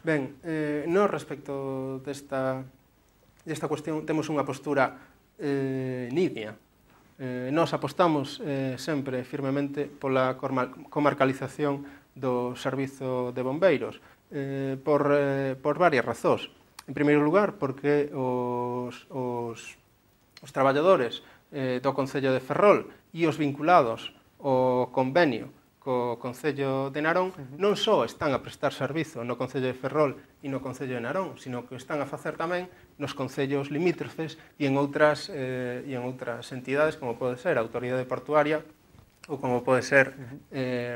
Ben, nós respecto desta cuestión temos unha postura nítida. Nós apostamos sempre firmemente pola comarcalización do servizo de bombeiros por varias razóns. En primeiro lugar, porque os traballadores do Concello de Ferrol e os vinculados ao convenio co Concello de Narón non só están a prestar servizo no Concello de Ferrol e no Concello de Narón, sino que están a facer tamén nos concellos limítrofes e en outras entidades, como pode ser a Autoridade Portuaria ou como pode ser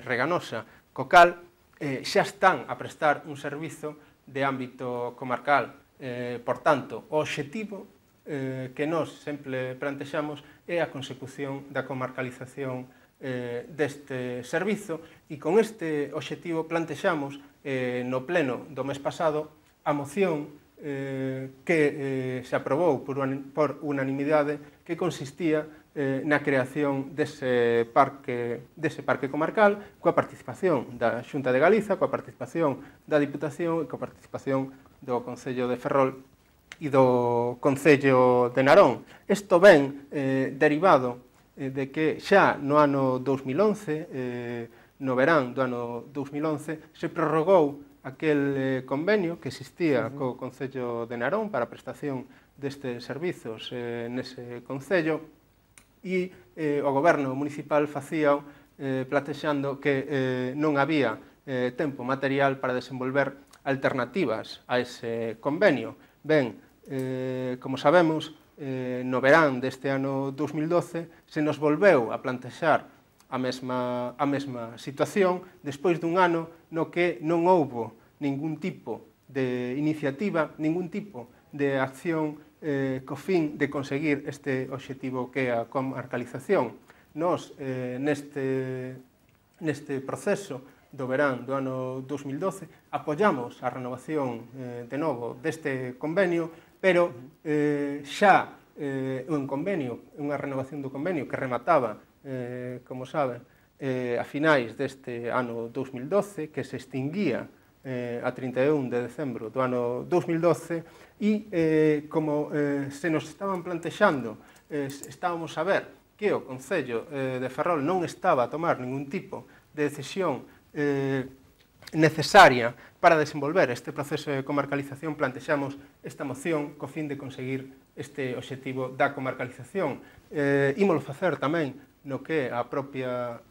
Reganosa, co cal xa están a prestar un servizo de ámbito comarcal. Por tanto, o obxectivo que nós sempre plantexamos é a consecución da comarcalización deste servizo e con este obxectivo plantexamos no pleno do mes pasado a moción que se aprobou por unanimidade que consistía na creación dese parque comarcal coa participación da Xunta de Galiza, coa participación da Diputación e coa participación do Concello de Ferrol e do Concello de Narón. Isto ven derivado de que xa no ano 2011, no verán do ano 2011, se prorrogou aquel convenio que existía co Concello de Narón para a prestación destes servizos nese concello e o goberno municipal facía plantexando que non había tempo material para desenvolver alternativas a ese convenio. Ben, como sabemos, no verán deste ano 2012 se nos volveu a plantexar a mesma situación despois dun ano no que non houbo ningún tipo de iniciativa, ningún tipo de acción co fin de conseguir este obxectivo que é a comarcalización. Nos, neste proceso do verán do ano 2012, apoiamos a renovación de novo deste convenio, pero xa un convenio, unha renovación do convenio que remataba, como saben, a finais deste ano 2012, que se extinguía a 31 de decembro do ano 2012 e como se nos estaban plantexando, estábamos a ver que o Concello de Ferrol non estaba a tomar ningún tipo de decisión necesaria para desenvolver este proceso de comarcalización, plantexamos esta moción co fin de conseguir este obxectivo da comarcalización. Ímolo facer tamén no que a propia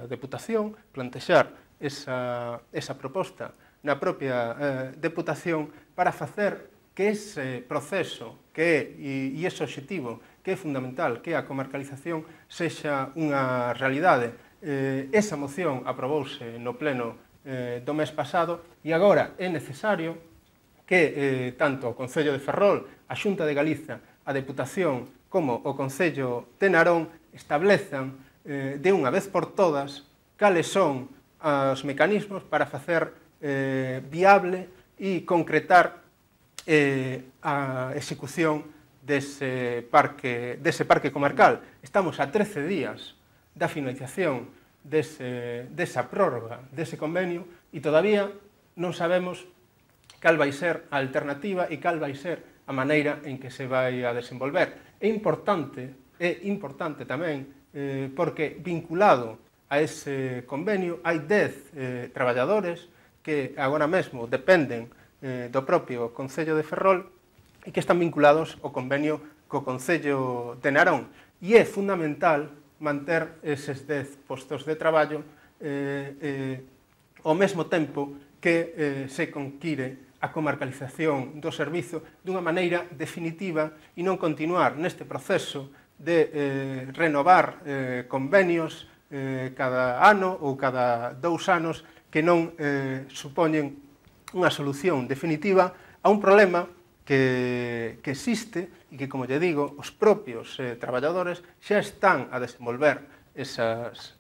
Deputación, plantexar esa proposta na propia Deputación para facer que ese proceso e ese obxectivo que é fundamental, que é a comarcalización, sexa unha realidade. Esa moción aprobouse no pleno do mes pasado e agora é necesario que tanto o Concello de Ferrol, a Xunta de Galiza, a Deputación como o Concello de Narón establezan de unha vez por todas cales son os mecanismos para facer viable e concretar a execución dese parque comarcal. Estamos a 13 días da finalización desa prórroga dese convenio e todavía non sabemos cal vai ser a alternativa e cal vai ser a maneira en que se vai a desenvolver. É importante tamén porque vinculado a ese convenio hai 10 traballadores que agora mesmo dependen do propio Concello de Ferrol e que están vinculados ao convenio co Concello de Narón. E é fundamental manter eses 10 postos de traballo ao mesmo tempo que se conquire a comarcalización do servizo dunha maneira definitiva e non continuar neste proceso de renovar convenios cada ano ou cada 2 anos que non supoñen unha solución definitiva a un problema que existe e que, como lle digo, os propios traballadores xa están a desenvolver esas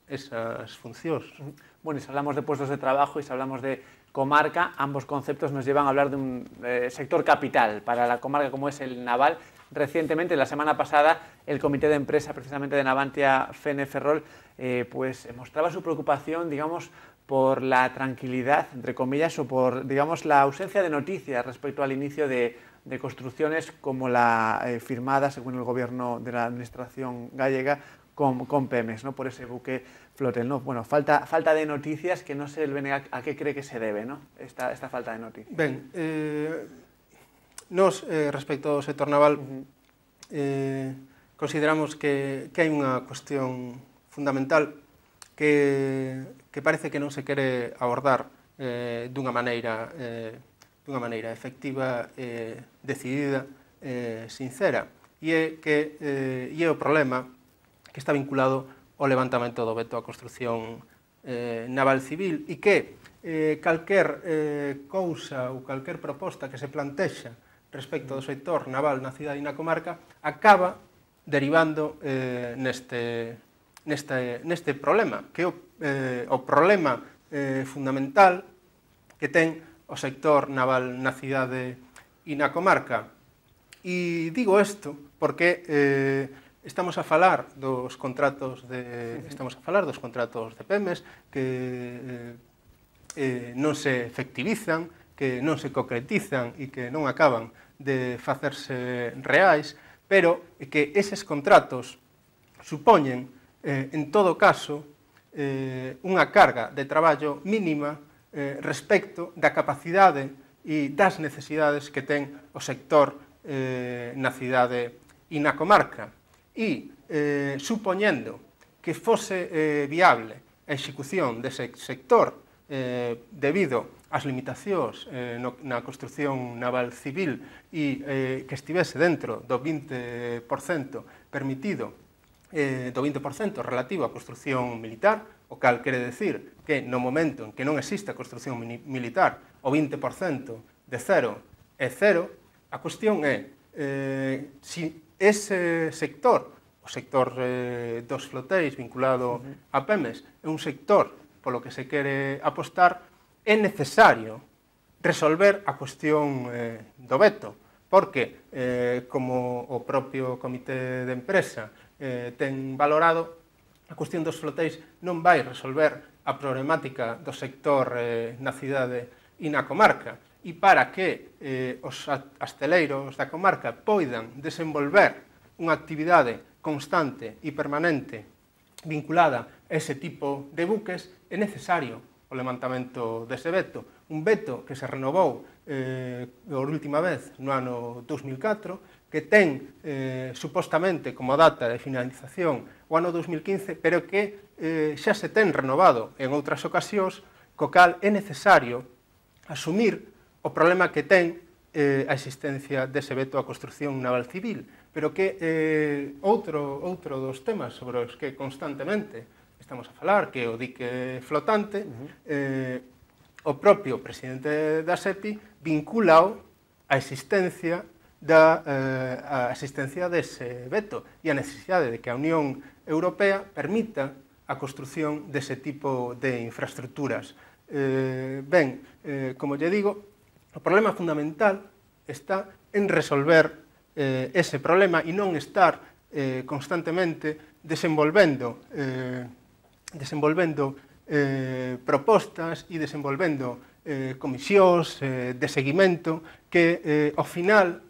funcións. Bueno, y si hablamos de puestos de trabajo y si hablamos de comarca, ambos conceptos nos llevan a hablar de un sector capital para la comarca como es el naval. Recientemente, la semana pasada, el comité de empresa precisamente de Navantia Fene Ferrol pues mostraba su preocupación, digamos, por la tranquilidad, entre comillas, o por, digamos, la ausencia de noticias respecto al inicio de construcciones como la firmada, según el gobierno de la administración gallega, con Pemex, ¿no? Por ese buque Flotel, ¿no? Bueno, falta de noticias que no sé a qué cree que se debe, ¿no? Esta falta de noticias. Ben, nos, respecto ao sector naval, consideramos que hai unha cuestión fundamental que parece que non se quere abordar dunha maneira efectiva, decidida, sincera, e é o problema que está vinculado ao levantamento do veto á construción naval civil e que calquer cousa ou calquer proposta que se plantexa respecto do sector naval na cidade e na comarca acaba derivando neste problema, que é o problema fundamental que ten o sector naval na cidade e na comarca. E digo isto porque estamos a falar dos contratos de Pemex que non se efectivizan, que non se concretizan e que non acaban de facerse reais, pero que eses contratos supoñen, en todo caso, unha carga de traballo mínima respecto da capacidade e das necesidades que ten o sector na cidade e na comarca. E, supoñendo que fose viable a execución dese sector debido ás limitacións na construción naval civil e que estivese dentro do 20% permitido, do 20% relativo á construción militar, o cal quere decir que no momento en que non existe a construción militar o 20% de cero é cero, a cuestión é se ese sector, o sector dos flotéis vinculado a Pemex, é un sector polo que se quere apostar, é necesario resolver a cuestión do veto, porque, como o propio comité de empresa ten valorado, a cuestión dos flotéis non vai resolver a problemática do sector na cidade e na comarca, e para que os asteleiros da comarca poidan desenvolver unha actividade constante e permanente vinculada a ese tipo de buques, é necesario o levantamento dese veto. Un veto que se renovou por última vez no ano 2004, que ten supostamente como data de finalización o ano 2015, pero que xa se ten renovado en outras ocasións, co cal é necesario asumir o problema que ten a existencia dese veto á construción naval civil, pero que outro dos temas sobre os que constantemente estamos a falar, que é o dique flotante, o propio presidente da SEPI vinculao á existencia dese veto e a necesidade de que a Unión Europea permita a construción dese tipo de infraestructuras. Como lle digo, o problema fundamental está en resolver ese problema e non estar constantemente desenvolvendo propostas e desenvolvendo comisións de seguimento que ao final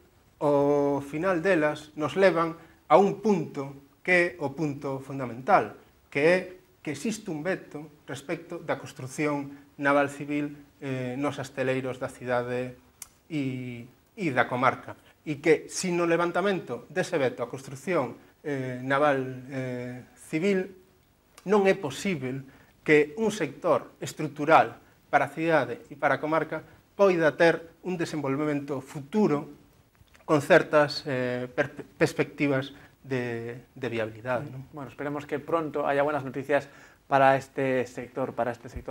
delas nos levan a un punto que é o punto fundamental, que é que existe un veto respecto da construción naval civil nos asteleiros da cidade e da comarca. E que, se no levantamento dese veto a construción naval civil, non é posible que un sector estrutural para a cidade e para a comarca poida ter un desenvolvemento futuro con certas perspectivas de viabilidade. Bueno, esperemos que pronto haya buenas noticias para este sector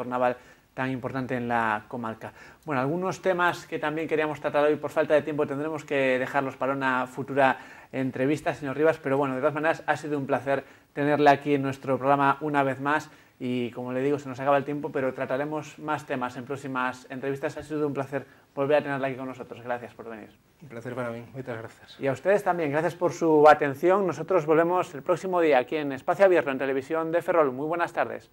naval tan importante en la comarca. Bueno, algunos temas que también queríamos tratar hoy, por falta de tiempo tendremos que dejarlos para una futura entrevista, señor Rivas, pero bueno, de todas maneras ha sido un placer tenerle aquí en nuestro programa una vez más y, como le digo, se nos acaba el tiempo, pero trataremos más temas en próximas entrevistas. Ha sido un placer volver a tenerla aquí con nosotros. Gracias por venir. Un placer para mí. Muchas gracias. Y a ustedes también. Gracias por su atención. Nosotros volvemos el próximo día aquí en Espacio Abierto, en Televisión de Ferrol. Muy buenas tardes.